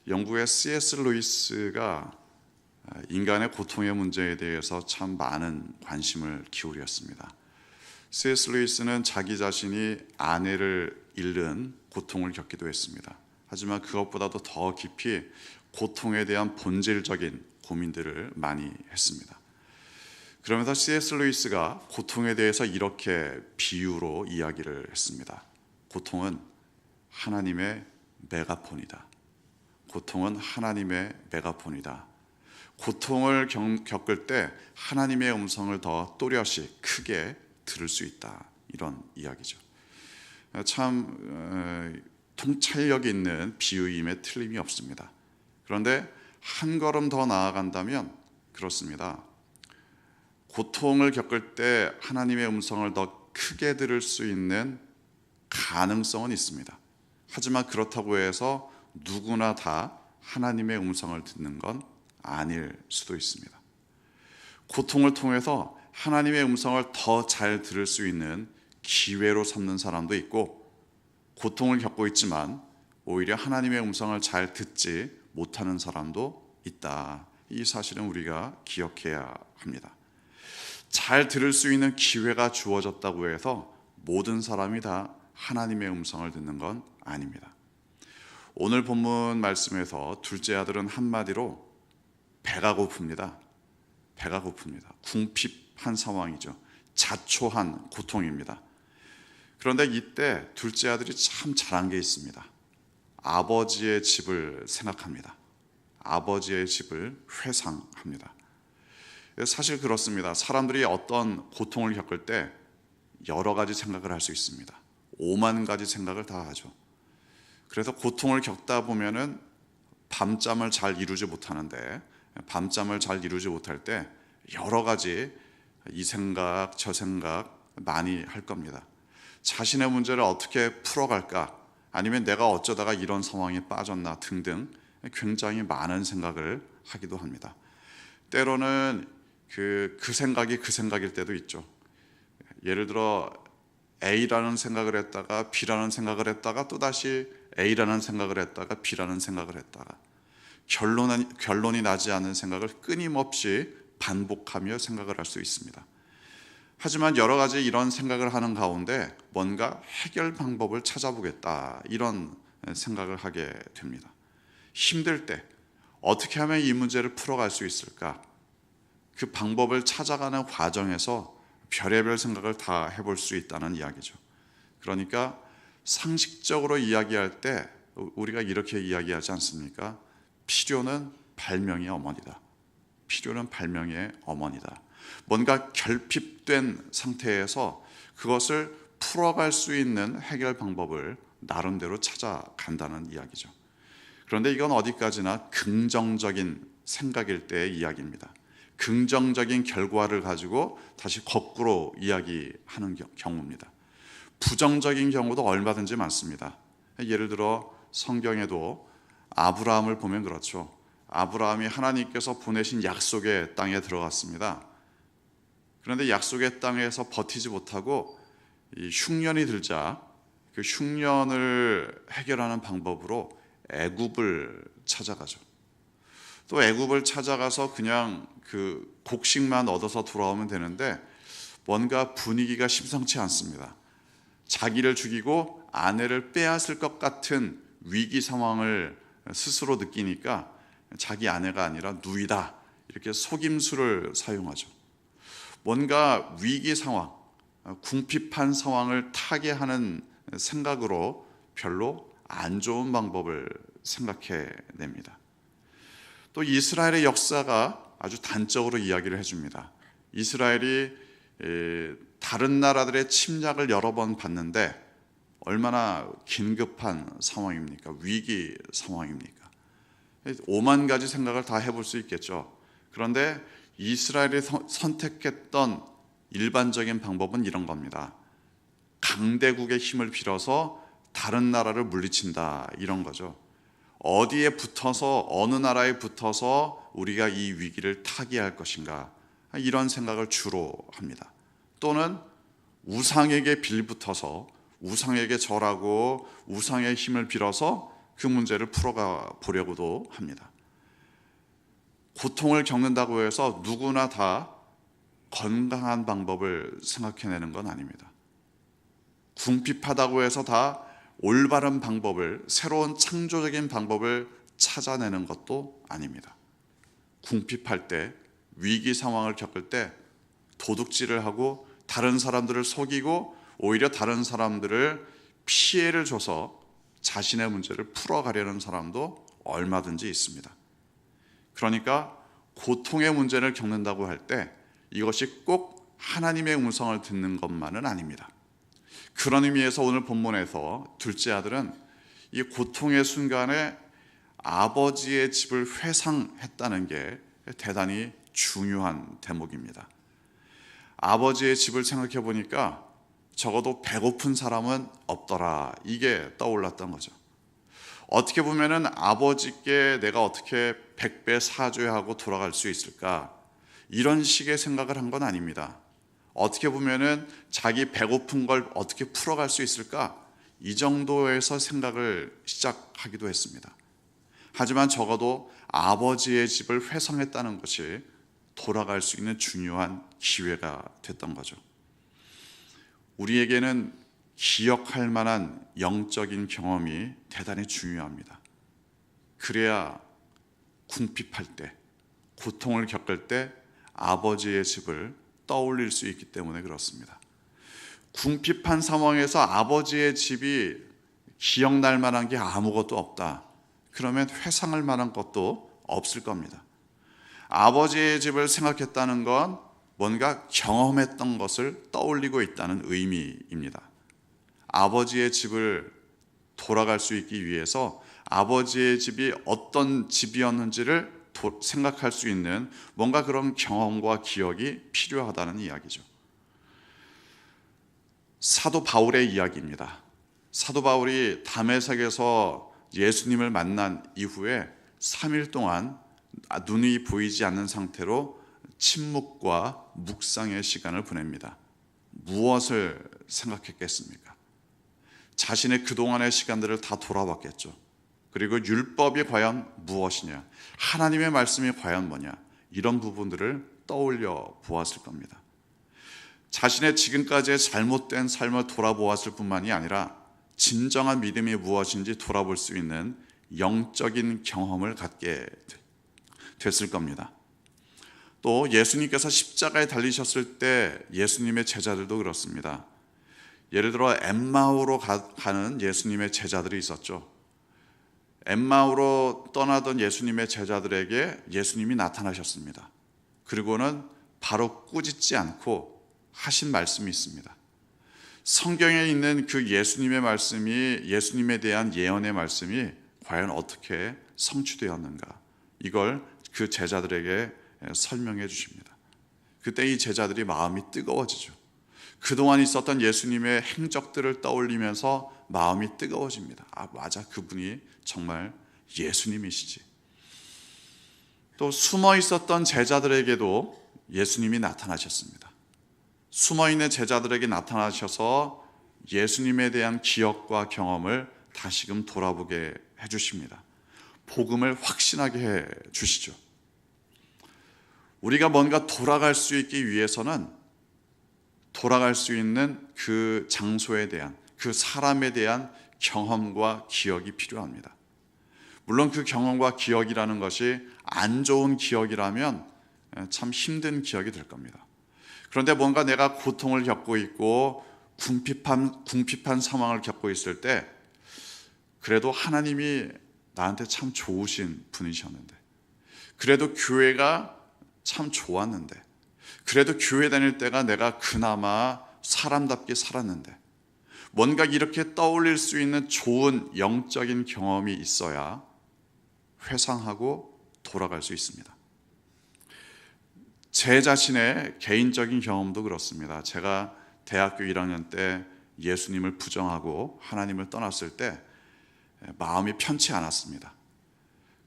영국의 C.S. 루이스가 인간의 고통의 문제에 대해서 참 많은 관심을 기울였습니다. C.S. 루이스는 자기 자신이 아내를 잃는 고통을 겪기도 했습니다. 하지만 그것보다도 더 깊이 고통에 대한 본질적인 고민들을 많이 했습니다. 그러면서 C.S. 루이스가 고통에 대해서 이렇게 비유로 이야기를 했습니다. 고통은 하나님의 메가폰이다. 고통은 하나님의 메가폰이다. 고통을 겪을 때 하나님의 음성을 더 또렷이 크게 들을 수 있다. 이런 이야기죠. 참 통찰력 있는 비유임에 틀림이 없습니다. 그런데 한 걸음 더 나아간다면 그렇습니다. 고통을 겪을 때 하나님의 음성을 더 크게 들을 수 있는 가능성은 있습니다. 하지만 그렇다고 해서 누구나 다 하나님의 음성을 듣는 건 아닐 수도 있습니다. 고통을 통해서 하나님의 음성을 더 잘 들을 수 있는 기회로 삼는 사람도 있고, 고통을 겪고 있지만 오히려 하나님의 음성을 잘 듣지 못하는 사람도 있다. 이 사실은 우리가 기억해야 합니다. 잘 들을 수 있는 기회가 주어졌다고 해서 모든 사람이 다 하나님의 음성을 듣는 건 아닙니다. 오늘 본문 말씀에서 둘째 아들은 한마디로 배가 고픕니다. 배가 고픕니다. 궁핍한 상황이죠. 자초한 고통입니다. 그런데 이때 둘째 아들이 참 잘한 게 있습니다. 아버지의 집을 생각합니다. 아버지의 집을 회상합니다. 사실 그렇습니다. 사람들이 어떤 고통을 겪을 때 여러 가지 생각을 할 수 있습니다. 5만 가지 생각을 다 하죠. 그래서 고통을 겪다 보면은 밤잠을 잘 이루지 못하는데, 밤잠을 잘 이루지 못할 때 여러 가지 이 생각 저 생각 많이 할 겁니다. 자신의 문제를 어떻게 풀어갈까, 아니면 내가 어쩌다가 이런 상황에 빠졌나 등등 굉장히 많은 생각을 하기도 합니다. 때로는 그 생각이 그 생각일 때도 있죠. 예를 들어 A라는 생각을 했다가 B라는 생각을 했다가 또다시 A라는 생각을 했다가 B라는 생각을 했다가 결론이 나지 않는 생각을 끊임없이 반복하며 생각을 할 수 있습니다. 하지만 여러 가지 이런 생각을 하는 가운데 뭔가 해결 방법을 찾아보겠다, 이런 생각을 하게 됩니다. 힘들 때 어떻게 하면 이 문제를 풀어갈 수 있을까? 그 방법을 찾아가는 과정에서 별의별 생각을 다 해볼 수 있다는 이야기죠. 그러니까 상식적으로 이야기할 때 우리가 이렇게 이야기하지 않습니까? 필요는 발명의 어머니다. 필요는 발명의 어머니다. 뭔가 결핍된 상태에서 그것을 풀어갈 수 있는 해결 방법을 나름대로 찾아간다는 이야기죠. 그런데 이건 어디까지나 긍정적인 생각일 때의 이야기입니다. 긍정적인 결과를 가지고 다시 거꾸로 이야기하는 경우입니다. 부정적인 경우도 얼마든지 많습니다. 예를 들어 성경에도 아브라함을 보면 그렇죠. 아브라함이 하나님께서 보내신 약속의 땅에 들어갔습니다. 그런데 약속의 땅에서 버티지 못하고 이 흉년이 들자 그 흉년을 해결하는 방법으로 애굽을 찾아가죠. 또 애굽을 찾아가서 그냥 그 곡식만 얻어서 돌아오면 되는데 뭔가 분위기가 심상치 않습니다. 자기를 죽이고 아내를 빼앗을 것 같은 위기 상황을 스스로 느끼니까 자기 아내가 아니라 누이다, 이렇게 속임수를 사용하죠. 뭔가 위기 상황, 궁핍한 상황을 타게 하는 생각으로 별로 안 좋은 방법을 생각해 냅니다. 또 이스라엘의 역사가 아주 단적으로 이야기를 해줍니다. 이스라엘이 다른 나라들의 침략을 여러 번 받는데 얼마나 긴급한 상황입니까? 위기 상황입니까? 5만 가지 생각을 다 해볼 수 있겠죠. 그런데 이스라엘이 선택했던 일반적인 방법은 이런 겁니다. 강대국의 힘을 빌어서 다른 나라를 물리친다, 이런 거죠. 어디에 붙어서, 어느 나라에 붙어서 우리가 이 위기를 타개할 것인가, 이런 생각을 주로 합니다. 또는 우상에게 빌붙어서 우상에게 절하고 우상의 힘을 빌어서 그 문제를 풀어가 보려고도 합니다. 고통을 겪는다고 해서 누구나 다 건강한 방법을 생각해내는 건 아닙니다. 궁핍하다고 해서 다 올바른 방법을, 새로운 창조적인 방법을 찾아내는 것도 아닙니다. 궁핍할 때, 위기 상황을 겪을 때 도둑질을 하고 다른 사람들을 속이고 오히려 다른 사람들을 피해를 줘서 자신의 문제를 풀어가려는 사람도 얼마든지 있습니다. 그러니까 고통의 문제를 겪는다고 할 때 이것이 꼭 하나님의 음성을 듣는 것만은 아닙니다. 그런 의미에서 오늘 본문에서 둘째 아들은 이 고통의 순간에 아버지의 집을 회상했다는 게 대단히 중요한 대목입니다. 아버지의 집을 생각해 보니까 적어도 배고픈 사람은 없더라, 이게 떠올랐던 거죠. 어떻게 보면은 아버지께 내가 어떻게 100배 사죄하고 돌아갈 수 있을까, 이런 식의 생각을 한 건 아닙니다. 어떻게 보면은 자기 배고픈 걸 어떻게 풀어갈 수 있을까, 이 정도에서 생각을 시작하기도 했습니다. 하지만 적어도 아버지의 집을 회상했다는 것이 돌아갈 수 있는 중요한 기회가 됐던 거죠. 우리에게는 기억할 만한 영적인 경험이 대단히 중요합니다. 그래야 궁핍할 때, 고통을 겪을 때 아버지의 집을 떠올릴 수 있기 때문에 그렇습니다. 궁핍한 상황에서 아버지의 집이 기억날 만한 게 아무것도 없다, 그러면 회상할 만한 것도 없을 겁니다. 아버지의 집을 생각했다는 건 뭔가 경험했던 것을 떠올리고 있다는 의미입니다. 아버지의 집을 돌아갈 수 있기 위해서 아버지의 집이 어떤 집이었는지를 생각할 수 있는 뭔가 그런 경험과 기억이 필요하다는 이야기죠. 사도 바울의 이야기입니다. 사도 바울이 다메섹에서 예수님을 만난 이후에 3일 동안 눈이 보이지 않는 상태로 침묵과 묵상의 시간을 보냅니다. 무엇을 생각했겠습니까? 자신의 그동안의 시간들을 다 돌아봤겠죠. 그리고 율법이 과연 무엇이냐, 하나님의 말씀이 과연 뭐냐, 이런 부분들을 떠올려 보았을 겁니다. 자신의 지금까지의 잘못된 삶을 돌아보았을 뿐만이 아니라 진정한 믿음이 무엇인지 돌아볼 수 있는 영적인 경험을 갖게 됐을 겁니다. 또 예수님께서 십자가에 달리셨을 때 예수님의 제자들도 그렇습니다. 예를 들어 엠마오로 가는 예수님의 제자들이 있었죠. 엠마오로 떠나던 예수님의 제자들에게 예수님이 나타나셨습니다. 그리고는 바로 꾸짖지 않고 하신 말씀이 있습니다. 성경에 있는 그 예수님의 말씀이, 예수님에 대한 예언의 말씀이 과연 어떻게 성취되었는가, 이걸 그 제자들에게 설명해 주십니다. 그때 이 제자들이 마음이 뜨거워지죠. 그동안 있었던 예수님의 행적들을 떠올리면서 마음이 뜨거워집니다. 아, 맞아, 그분이 정말 예수님이시지. 또 숨어 있었던 제자들에게도 예수님이 나타나셨습니다. 숨어 있는 제자들에게 나타나셔서 예수님에 대한 기억과 경험을 다시금 돌아보게 해주십니다. 복음을 확신하게 해 주시죠. 우리가 뭔가 돌아갈 수 있기 위해서는 돌아갈 수 있는 그 장소에 대한, 그 사람에 대한 경험과 기억이 필요합니다. 물론 그 경험과 기억이라는 것이 안 좋은 기억이라면 참 힘든 기억이 될 겁니다. 그런데 뭔가 내가 고통을 겪고 있고 궁핍한 상황을 겪고 있을 때 그래도 하나님이 나한테 참 좋으신 분이셨는데, 그래도 교회가 참 좋았는데, 그래도 교회 다닐 때가 내가 그나마 사람답게 살았는데, 뭔가 이렇게 떠올릴 수 있는 좋은 영적인 경험이 있어야 회상하고 돌아갈 수 있습니다. 제 자신의 개인적인 경험도 그렇습니다. 제가 대학교 1학년 때 예수님을 부정하고 하나님을 떠났을 때 마음이 편치 않았습니다.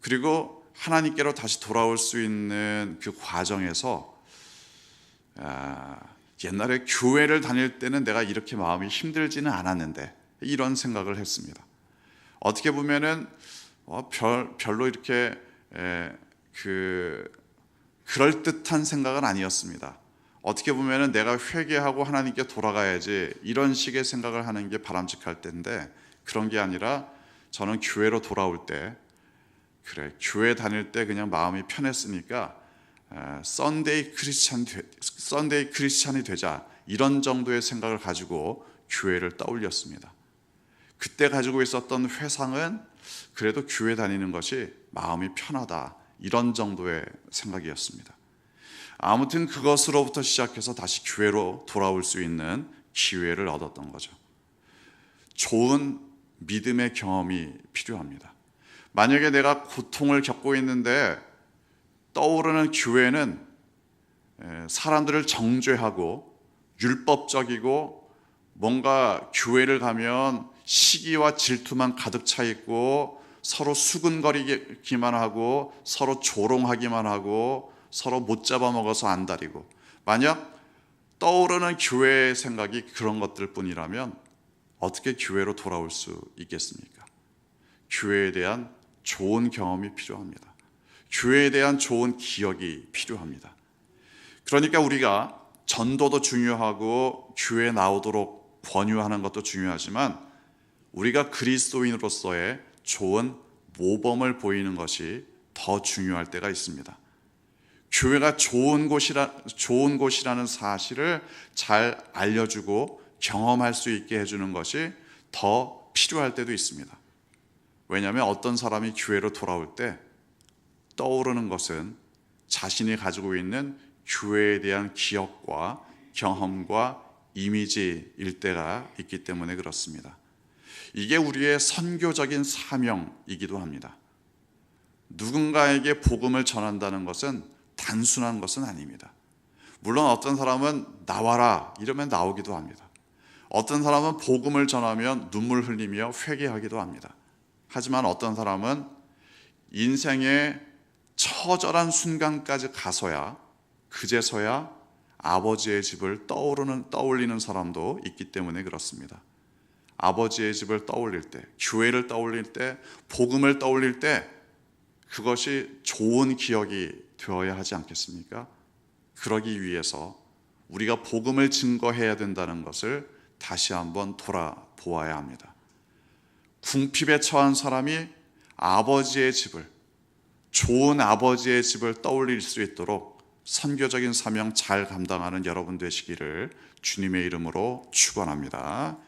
그리고 하나님께로 다시 돌아올 수 있는 그 과정에서 옛날에 교회를 다닐 때는 내가 이렇게 마음이 힘들지는 않았는데, 이런 생각을 했습니다. 어떻게 보면은 별로 이렇게 그럴듯한 생각은 아니었습니다. 어떻게 보면은 내가 회개하고 하나님께 돌아가야지 이런 식의 생각을 하는 게 바람직할 때인데, 그런 게 아니라 저는 교회로 돌아올 때, 그래, 교회 다닐 때 그냥 마음이 편했으니까 썬데이 크리스찬이 되자, 이런 정도의 생각을 가지고 교회를 떠올렸습니다. 그때 가지고 있었던 회상은 그래도 교회 다니는 것이 마음이 편하다, 이런 정도의 생각이었습니다. 아무튼 그것으로부터 시작해서 다시 교회로 돌아올 수 있는 기회를 얻었던 거죠. 좋은 믿음의 경험이 필요합니다. 만약에 내가 고통을 겪고 있는데 떠오르는 교회는 사람들을 정죄하고 율법적이고, 뭔가 교회를 가면 시기와 질투만 가득 차 있고 서로 수근거리기만 하고 서로 조롱하기만 하고 서로 못 잡아먹어서 안달이고, 만약 떠오르는 교회의 생각이 그런 것들 뿐이라면 어떻게 교회로 돌아올 수 있겠습니까? 교회에 대한 좋은 경험이 필요합니다. 교회에 대한 좋은 기억이 필요합니다. 그러니까 우리가 전도도 중요하고 교회에 나오도록 권유하는 것도 중요하지만, 우리가 그리스도인으로서의 좋은 모범을 보이는 것이 더 중요할 때가 있습니다. 교회가 좋은 곳이라는 사실을 잘 알려주고 경험할 수 있게 해주는 것이 더 필요할 때도 있습니다. 왜냐하면 어떤 사람이 교회로 돌아올 때 떠오르는 것은 자신이 가지고 있는 교회에 대한 기억과 경험과 이미지일 때가 있기 때문에 그렇습니다. 이게 우리의 선교적인 사명이기도 합니다. 누군가에게 복음을 전한다는 것은 단순한 것은 아닙니다. 물론 어떤 사람은 나와라 이러면 나오기도 합니다. 어떤 사람은 복음을 전하면 눈물 흘리며 회개하기도 합니다. 하지만 어떤 사람은 인생의 처절한 순간까지 가서야, 그제서야 아버지의 집을 떠올리는 사람도 있기 때문에 그렇습니다. 아버지의 집을 떠올릴 때, 교회를 떠올릴 때, 복음을 떠올릴 때 그것이 좋은 기억이 되어야 하지 않겠습니까? 그러기 위해서 우리가 복음을 증거해야 된다는 것을 다시 한번 돌아보아야 합니다. 궁핍에 처한 사람이 아버지의 집을, 좋은 아버지의 집을 떠올릴 수 있도록 선교적인 사명 잘 감당하는 여러분 되시기를 주님의 이름으로 축원합니다.